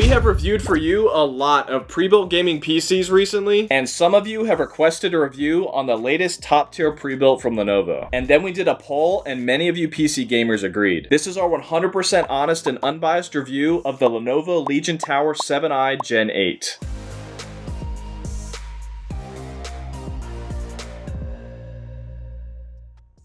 We have reviewed for you a lot of pre-built gaming PCs recently, and some of you have requested a review on the latest top-tier pre-built from Lenovo. And then we did a poll, and many of you PC gamers agreed. This is our 100% honest and unbiased review of the Lenovo Legion Tower 7i Gen 8.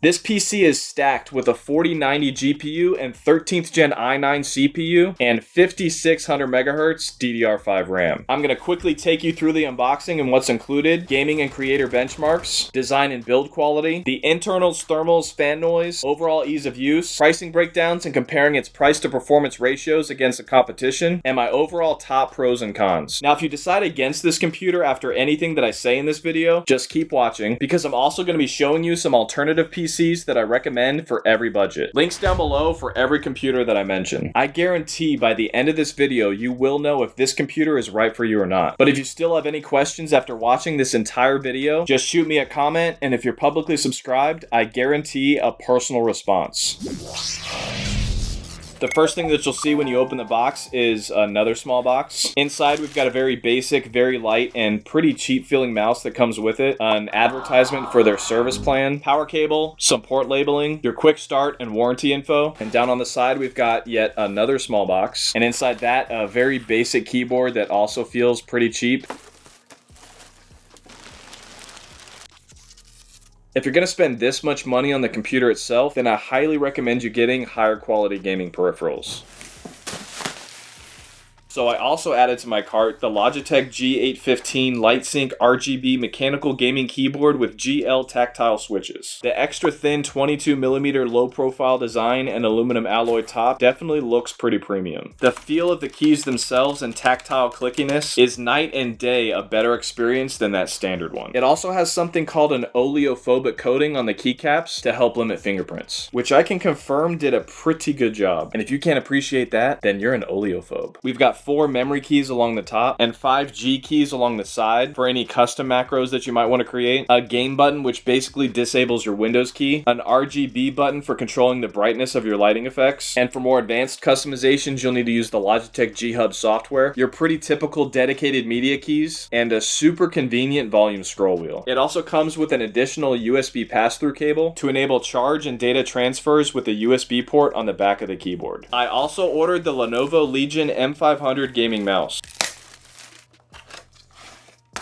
This PC is stacked with a 4090 GPU and 13th gen i9 CPU and 5600 MHz DDR5 RAM. I'm going to quickly take you through the unboxing and what's included, gaming and creator benchmarks, design and build quality, the internals, thermals, fan noise, overall ease of use, pricing breakdowns and comparing its price to performance ratios against the competition, and my overall top pros and cons. Now, if you decide against this computer after anything that I say in this video, just keep watching because I'm also going to be showing you some alternative PCs that I recommend for every budget. Links down below for every computer that I mention. I guarantee by the end of this video, you will know if this computer is right for you or not. But if you still have any questions after watching this entire video, just shoot me a comment, and if you're publicly subscribed, I guarantee a personal response. The first thing that you'll see when you open the box is another small box. Inside, we've got a very basic, very light, and pretty cheap feeling mouse that comes with it, an advertisement for their service plan, power cable, some port labeling, your quick start and warranty info, and down on the side, we've got yet another small box. And inside that, a very basic keyboard that also feels pretty cheap. If you're going to spend this much money on the computer itself, then I highly recommend you getting higher quality gaming peripherals. So I also added to my cart the Logitech G815 LIGHTSYNC RGB mechanical gaming keyboard with GL tactile switches. The extra thin 22mm low profile design and aluminum alloy top definitely looks pretty premium. The feel of the keys themselves and tactile clickiness is night and day a better experience than that standard one. It also has something called an oleophobic coating on the keycaps to help limit fingerprints, which I can confirm did a pretty good job. And if you can't appreciate that, then you're an oleophobe. We've got 4 memory keys along the top and 5 G keys along the side for any custom macros that you might want to create, a game button which basically disables your Windows key, an RGB button for controlling the brightness of your lighting effects, and for more advanced customizations you'll need to use the Logitech G Hub software, your pretty typical dedicated media keys, and a super convenient volume scroll wheel. It also comes with an additional USB pass-through cable to enable charge and data transfers with a USB port on the back of the keyboard. I also ordered the Lenovo Legion M500 gaming mouse.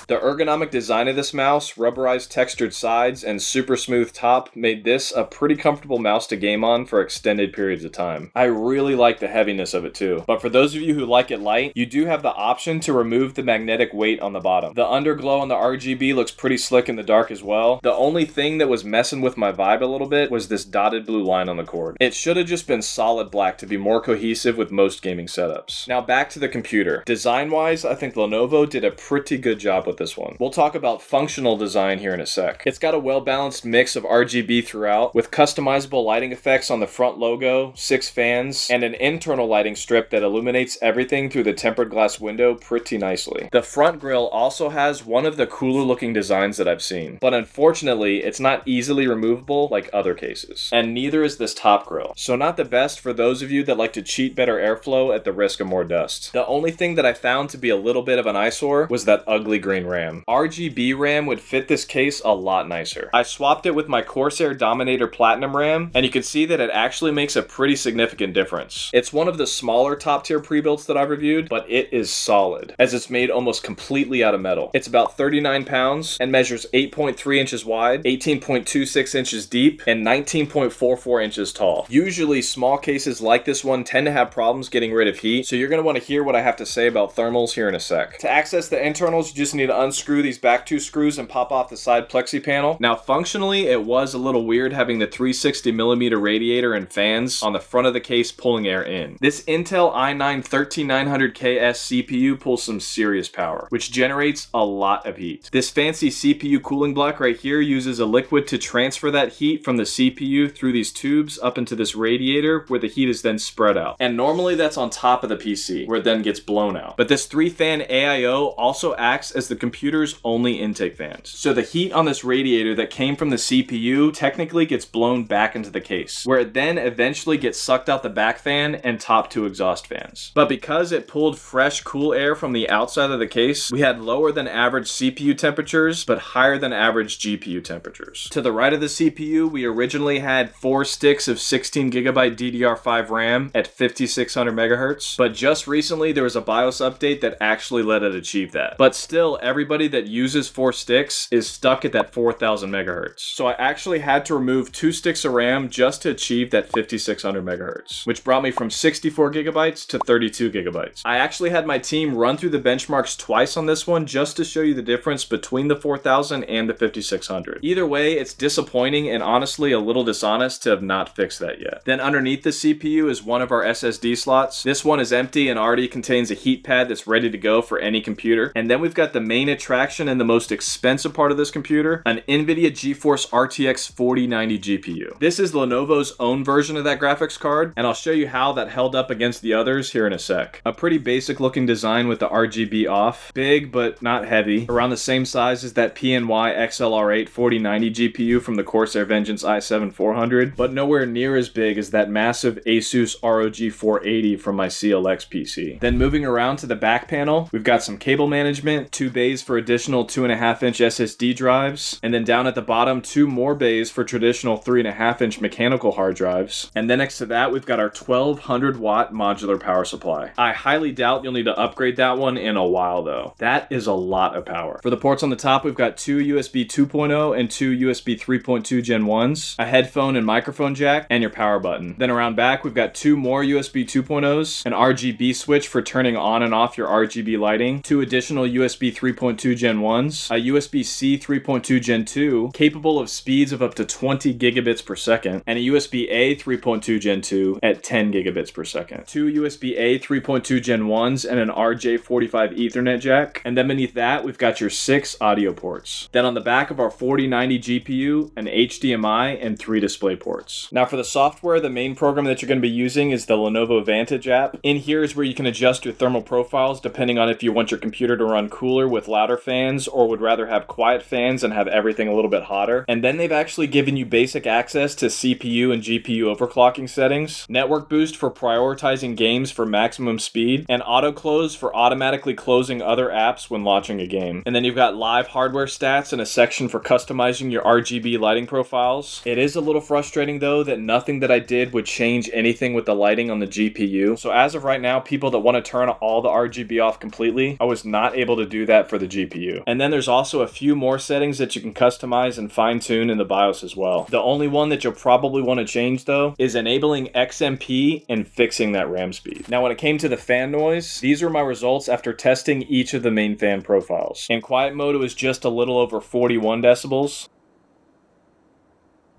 The ergonomic design of this mouse, rubberized textured sides, and super smooth top made this a pretty comfortable mouse to game on for extended periods of time. I really like the heaviness of it too, but for those of you who like it light, you do have the option to remove the magnetic weight on the bottom. The underglow on the RGB looks pretty slick in the dark as well. The only thing that was messing with my vibe a little bit was this dotted blue line on the cord. It should have just been solid black to be more cohesive with most gaming setups. Now back to the computer. Design-wise, I think Lenovo did a pretty good job with this one. We'll talk about functional design here in a sec. It's got a well-balanced mix of RGB throughout, with customizable lighting effects on the front logo, 6 fans, and an internal lighting strip that illuminates everything through the tempered glass window pretty nicely. The front grille also has one of the cooler looking designs that I've seen, but unfortunately, it's not easily removable like other cases. And neither is this top grille, so not the best for those of you that like to cheat better airflow at the risk of more dust. The only thing that I found to be a little bit of an eyesore was that ugly green RAM. RGB RAM would fit this case a lot nicer. I swapped it with my Corsair Dominator Platinum RAM, and you can see that it actually makes a pretty significant difference. It's one of the smaller top tier pre-builts that I've reviewed, but it is solid, as it's made almost completely out of metal. It's about 39 pounds and measures 8.3 inches wide, 18.26 inches deep, and 19.44 inches tall. Usually small cases like this one tend to have problems getting rid of heat, so you're going to want to hear what I have to say about thermals here in a sec. To access the internals, you just need to unscrew these back 2 screws and pop off the side plexi panel. Now functionally, it was a little weird having the 360mm radiator and fans on the front of the case pulling air in. This Intel i9 13900KS CPU pulls some serious power, which generates a lot of heat. This fancy CPU cooling block right here uses a liquid to transfer that heat from the CPU through these tubes up into this radiator where the heat is then spread out. And normally that's on top of the PC where it then gets blown out. But this 3-fan AIO also acts as the computer's only intake fans. So the heat on this radiator that came from the CPU technically gets blown back into the case, where it then eventually gets sucked out the back fan and top two exhaust fans. But because it pulled fresh, cool air from the outside of the case, we had lower than average CPU temperatures, but higher than average GPU temperatures. To the right of the CPU, we originally had 4 sticks of 16GB DDR5 RAM at 5600 MHz, but just recently there was a BIOS update that actually let it achieve that. But still, everybody that uses 4 sticks is stuck at that 4000 MHz. So I actually had to remove 2 sticks of RAM just to achieve that 5600 MHz, which brought me from 64GB to 32GB. I actually had my team run through the benchmarks twice on this one just to show you the difference between the 4000 and the 5600. Either way, it's disappointing and honestly a little dishonest to have not fixed that yet. Then underneath the CPU is one of our SSD slots. This one is empty and already contains a heat pad that's ready to go for any computer. And then we've got the main attraction and the most expensive part of this computer, an NVIDIA GeForce RTX 4090 GPU. This is Lenovo's own version of that graphics card, and I'll show you how that held up against the others here in a sec. A pretty basic looking design with the RGB off. Big but not heavy. Around the same size as that PNY XLR8 4090 GPU from the Corsair Vengeance i7-400, but nowhere near as big as that massive Asus ROG 480 from my CLX PC. Then moving around to the back panel, we've got some cable management, 2 bays for additional 2.5-inch SSD drives, and then down at the bottom, 2 more bays for traditional 3.5-inch mechanical hard drives. And then next to that, we've got our 1200 watt modular power supply. I highly doubt you'll need to upgrade that one in a while though. That is a lot of power. For the ports on the top, we've got 2 USB 2.0 and 2 USB 3.2 Gen 1s, a headphone and microphone jack, and your power button. Then around back, we've got 2 more USB 2.0s, an RGB switch for turning on and off your RGB lighting, 2 additional USB 3.2 Gen 1s, a USB-C 3.2 Gen 2, capable of speeds of up to 20 gigabits per second, and a USB-A 3.2 Gen 2 at 10 gigabits per second. 2 USB-A 3.2 Gen 1s and an RJ45 Ethernet jack. And then beneath that, we've got your 6 audio ports. Then on the back of our 4090 GPU, an HDMI and 3 display ports. Now for the software, the main program that you're going to be using is the Lenovo Vantage app. In here is where you can adjust your thermal profiles depending on if you want your computer to run cooler with louder fans or would rather have quiet fans and have everything a little bit hotter. And then they've actually given you basic access to CPU and GPU overclocking settings, network boost for prioritizing games for maximum speed, and auto close for automatically closing other apps when launching a game. And then you've got live hardware stats and a section for customizing your RGB lighting profiles. It is a little frustrating though that nothing that I did would change anything with the lighting on the GPU. So as of right now, people that want to turn all the RGB off completely, I was not able to do that for the GPU. And then there's also a few more settings that you can customize and fine tune in the BIOS as well. The only one that you'll probably want to change though is enabling XMP and fixing that RAM speed. Now when it came to the fan noise, these are my results after testing each of the main fan profiles. In quiet mode, it was just a little over 41 decibels.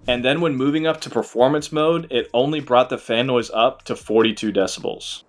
And then when moving up to performance mode, it only brought the fan noise up to 42 decibels.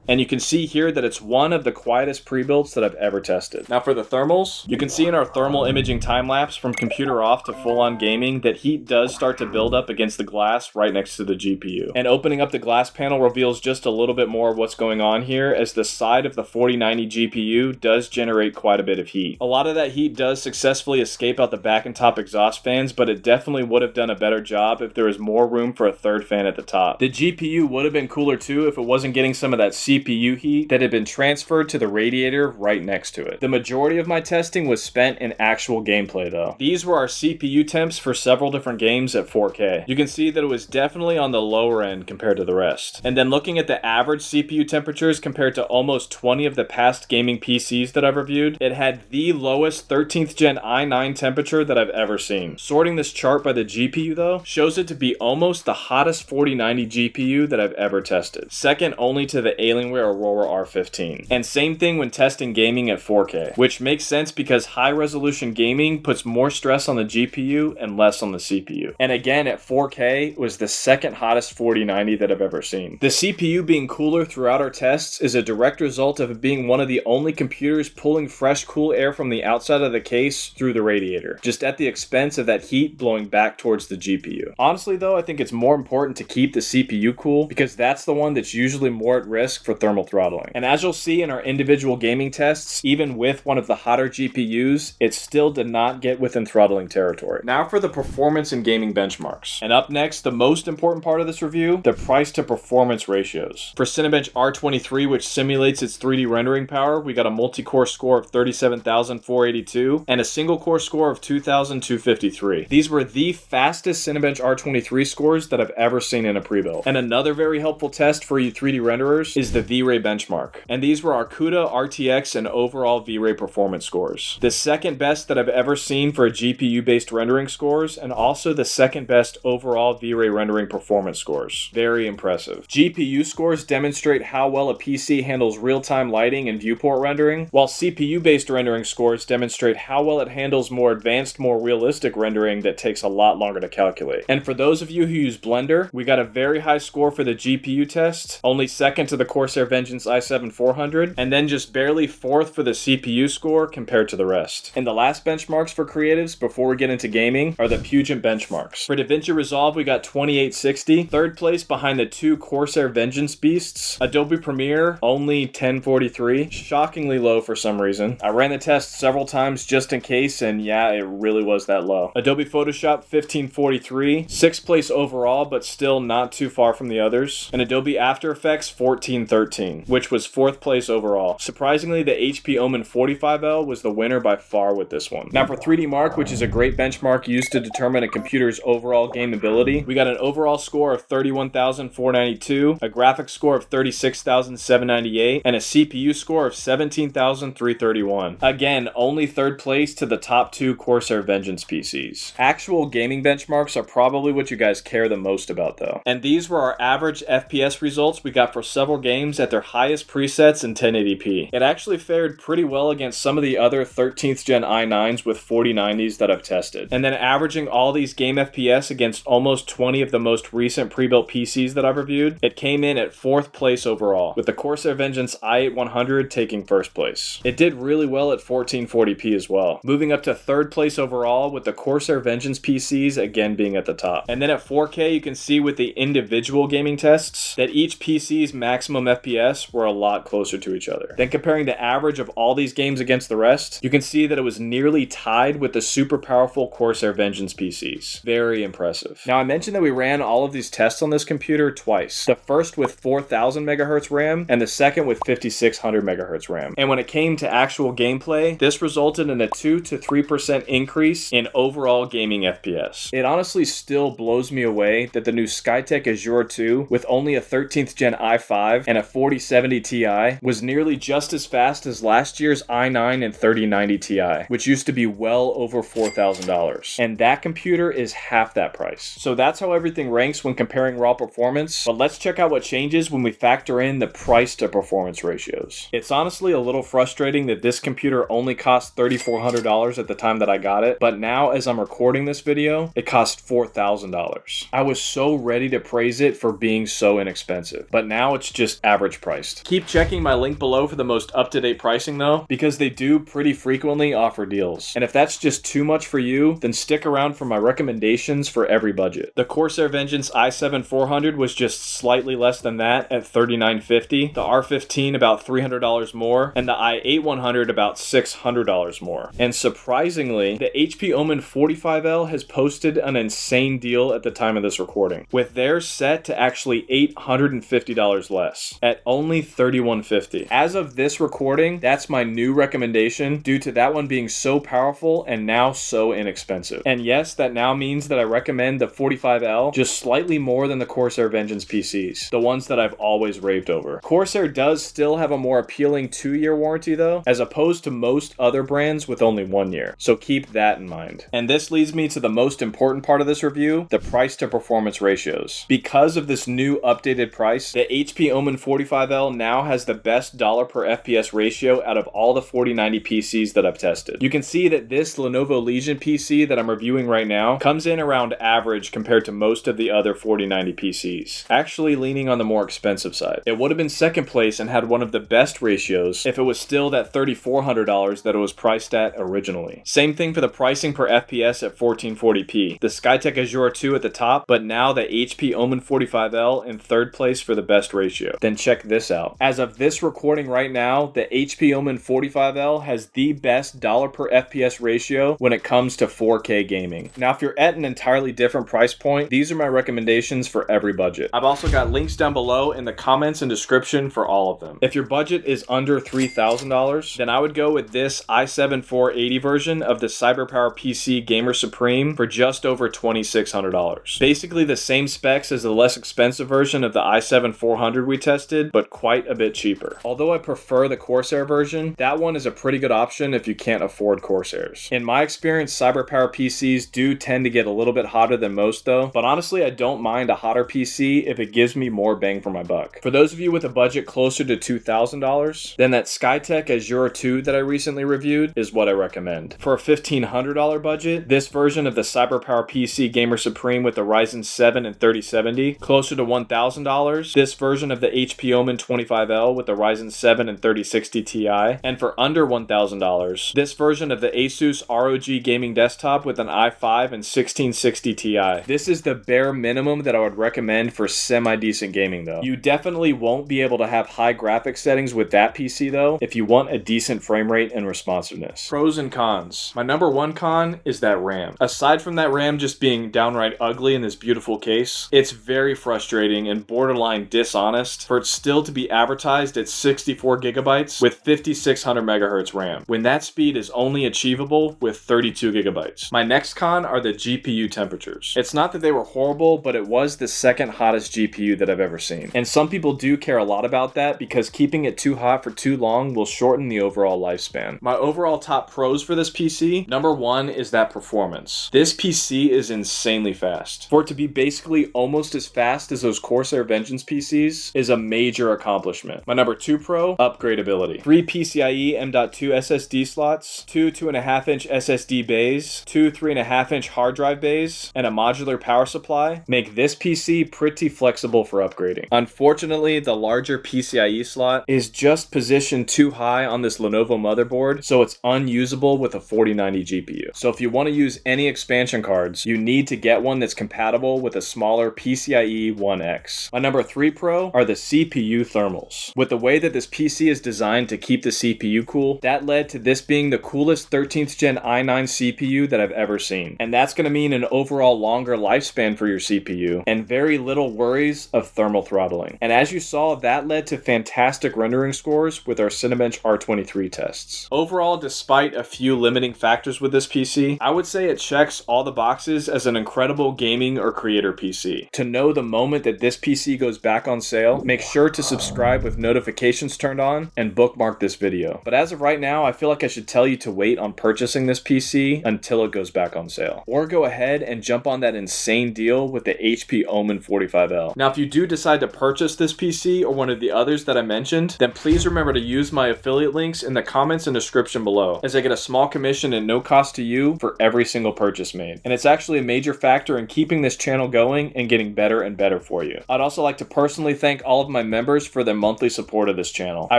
And you can see here that it's one of the quietest pre-builds that I've ever tested. Now for the thermals, you can see in our thermal imaging time-lapse from computer off to full-on gaming that heat does start to build up against the glass right next to the GPU. And opening up the glass panel reveals just a little bit more of what's going on here, as the side of the 4090 GPU does generate quite a bit of heat. A lot of that heat does successfully escape out the back and top exhaust fans, but it definitely would have done a better job if there was more room for a third fan at the top. The GPU would have been cooler too if it wasn't getting some of that CPU heat that had been transferred to the radiator right next to it. The majority of my testing was spent in actual gameplay though. These were our CPU temps for several different games at 4K. You can see that it was definitely on the lower end compared to the rest. And then looking at the average CPU temperatures compared to almost 20 of the past gaming PCs that I've reviewed, it had the lowest 13th gen i9 temperature that I've ever seen. Sorting this chart by the GPU though, shows it to be almost the hottest 4090 GPU that I've ever tested. Second only to the Alienware Aurora R15. And same thing when testing gaming at 4K, which makes sense because high resolution gaming puts more stress on the GPU and less on the CPU. And again at 4K was the second hottest 4090 that I've ever seen. The CPU being cooler throughout our tests is a direct result of it being one of the only computers pulling fresh cool air from the outside of the case through the radiator, just at the expense of that heat blowing back towards the GPU. Honestly though, I think it's more important to keep the CPU cool because that's the one that's usually more at risk for for thermal throttling. And as you'll see in our individual gaming tests, even with one of the hotter GPUs, it still did not get within throttling territory. Now for the performance and gaming benchmarks. And up next, the most important part of this review, the price to performance ratios. For Cinebench R23, which simulates its 3D rendering power, we got a multi-core score of 37,482 and a single core score of 2,253. These were the fastest Cinebench R23 scores that I've ever seen in a pre-built. And another very helpful test for you 3D renderers is the V-Ray benchmark. And these were our CUDA, RTX, and overall V-Ray performance scores. The second best that I've ever seen for a GPU-based rendering scores, and also the second best overall V-Ray rendering performance scores. Very impressive. GPU scores demonstrate how well a PC handles real-time lighting and viewport rendering, while CPU-based rendering scores demonstrate how well it handles more advanced, more realistic rendering that takes a lot longer to calculate. And for those of you who use Blender, we got a very high score for the GPU test, only second to the Corsair Vengeance i7-400, and then just barely fourth for the CPU score compared to the rest. And the last benchmarks for creatives before we get into gaming are the Puget Benchmarks. For DaVinci Resolve, we got 2860, third place behind the two Corsair Vengeance beasts. Adobe Premiere, only 1043, shockingly low for some reason. I ran the test several times just in case, and yeah, it really was that low. Adobe Photoshop, 1543, sixth place overall, but still not too far from the others. And Adobe After Effects, 1413, which was fourth place overall. Surprisingly, the HP Omen 45L was the winner by far with this one. Now for 3D Mark, which is a great benchmark used to determine a computer's overall gameability, we got an overall score of 31,492, a graphics score of 36,798, and a CPU score of 17,331. Again, only third place to the top two Corsair Vengeance PCs. Actual gaming benchmarks are probably what you guys care the most about though. And these were our average FPS results we got for several games at their highest presets in 1080p. It actually fared pretty well against some of the other 13th gen i9s with 4090s that I've tested. And then averaging all these game FPS against almost 20 of the most recent pre-built PCs that I've reviewed, it came in at fourth place overall, with the Corsair Vengeance i8-100 taking first place. It did really well at 1440p as well, moving up to third place overall with the Corsair Vengeance PCs again being at the top. And then at 4K, you can see with the individual gaming tests that each PC's maximum FPS were a lot closer to each other. Then comparing the average of all these games against the rest, you can see that it was nearly tied with the super powerful Corsair Vengeance PCs. Very impressive. Now I mentioned that we ran all of these tests on this computer twice. The first with 4000 MHz RAM and the second with 5600 MHz RAM. And when it came to actual gameplay, this resulted in a 2 to 3% increase in overall gaming FPS. It honestly still blows me away that the new Skytech Azure 2 with only a 13th gen i5 and a 4070 Ti was nearly just as fast as last year's i9 and 3090 Ti, which used to be well over $4,000. And that computer is half that price. So that's how everything ranks when comparing raw performance, but let's check out what changes when we factor in the price to performance ratios. It's honestly a little frustrating that this computer only cost $3,400 at the time that I got it, but now as I'm recording this video, it cost $4,000. I was so ready to praise it for being so inexpensive, but now it's just average priced. Keep checking my link below for the most up-to-date pricing though, because they do pretty frequently offer deals. And if that's just too much for you, then stick around for my recommendations for every budget. The Corsair Vengeance i7-400 was just slightly less than that at $3,950, the R15 about $300 more, and the i8-100 about $600 more. And surprisingly, the HP Omen 45L has posted an insane deal at the time of this recording, with theirs set to actually $850 less, at only $3,150. As of this recording, that's my new recommendation due to that one being so powerful and now so inexpensive. And yes, that now means that I recommend the 45L just slightly more than the Corsair Vengeance PCs, the ones that I've always raved over. Corsair does still have a more appealing 2-year warranty though, as opposed to most other brands with only 1 year. So keep that in mind. And this leads me to the most important part of this review, the price to performance ratios. Because of this new updated price, the HP Omen 45L now has the best dollar per FPS ratio out of all the 4090 PCs that I've tested. You can see that this Lenovo Legion PC that I'm reviewing right now comes in around average compared to most of the other 4090 PCs, actually leaning on the more expensive side. It would have been second place and had one of the best ratios if it was still that $3,400 that it was priced at originally. Same thing for the pricing per FPS at 1440p. The Skytech Azure 2 at the top, but now the HP Omen 45L in third place for the best ratio. Then check this out. As of this recording right now, the HP Omen 45L has the best dollar per FPS ratio when it comes to 4K gaming. Now, if you're at an entirely different price point, these are my recommendations for every budget. I've also got links down below in the comments and description for all of them. If your budget is under $3,000, then I would go with this i7 480 version of the CyberPowerPC Gamer Supreme for just over $2,600. Basically the same specs as the less expensive version of the i7 400 we tested, but quite a bit cheaper. Although I prefer the Corsair version, that one is a pretty good option if you can't afford Corsairs. In my experience, CyberPowerPCs do tend to get a little bit hotter than most though, but honestly I don't mind a hotter PC if it gives me more bang for my buck. For those of you with a budget closer to $2,000, then that Skytech Azure 2 that I recently reviewed is what I recommend. For a $1,500 budget, this version of the CyberPowerPC Gamer Supreme with the Ryzen 7 and 3070, closer to $1,000, this version of the HP Omen 25L with the Ryzen 7 and 3060 Ti, and for under $1,000, this version of the Asus ROG gaming desktop with an i5 and 1660 Ti. This is the bare minimum that I would recommend for semi-decent gaming though. You definitely won't be able to have high graphics settings with that PC though if you want a decent frame rate and responsiveness. Pros and cons. My number one con is that RAM. Aside from that RAM just being downright ugly in this beautiful case, it's very frustrating and borderline dishonest for it still to be advertised at 64 gigabytes with 5600 megahertz RAM, when that speed is only achievable with 32 gigabytes. My next con are the GPU temperatures. It's not that they were horrible, but it was the second hottest GPU that I've ever seen. And some people do care a lot about that because keeping it too hot for too long will shorten the overall lifespan. My overall top pros for this PC, number one is that performance. This PC is insanely fast. For it to be basically almost as fast as those Corsair Vengeance PCs is a major accomplishment. My number two pro, upgradability. 3 PCIe M.2 SSD slots, 2 2.5-inch SSD bays, 2 3.5-inch hard drive bays, and a modular power supply make this PC pretty flexible for upgrading. Unfortunately, the larger PCIe slot is just positioned too high on this Lenovo motherboard, so it's unusable with a 4090 GPU. So if you want to use any expansion cards, you need to get one that's compatible with a smaller PCIe 1X. My number 3 pro are the CPU thermals. With the way that this PC is designed to keep the CPU cool, that led to this being the coolest 13th gen i9 CPU that I've ever seen. And that's going to mean an overall longer lifespan for your CPU and very little worries of thermal throttling. And as you saw, that led to fantastic rendering scores with our Cinebench R23 tests. Overall, despite a few limiting factors with this PC, I would say it checks all the boxes as an incredible gaming or creator PC. To know the moment that this PC goes back on sale, make sure to subscribe with notifications turned on and bookmark this video. But as of right now, I feel like I should tell you to wait on purchasing this PC until it goes back on sale. Or go ahead and jump on that insane deal with the HP Omen 45L. Now, if you do decide to purchase this PC or one of the others that I mentioned, then please remember to use my affiliate links in the comments and description below, as I get a small commission at no cost to you for every single purchase made. And it's actually a major factor in keeping this channel going and getting better and better for you. I'd also like to personally thank all of my members for their monthly support of this channel. I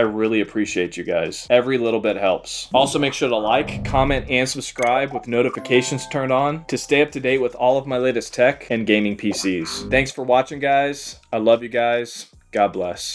really appreciate you guys. Every little bit helps. Also make sure to like, comment, and subscribe with notifications turned on to stay up to date with all of my latest tech and gaming PCs. Thanks for watching, guys. I love you guys. God bless.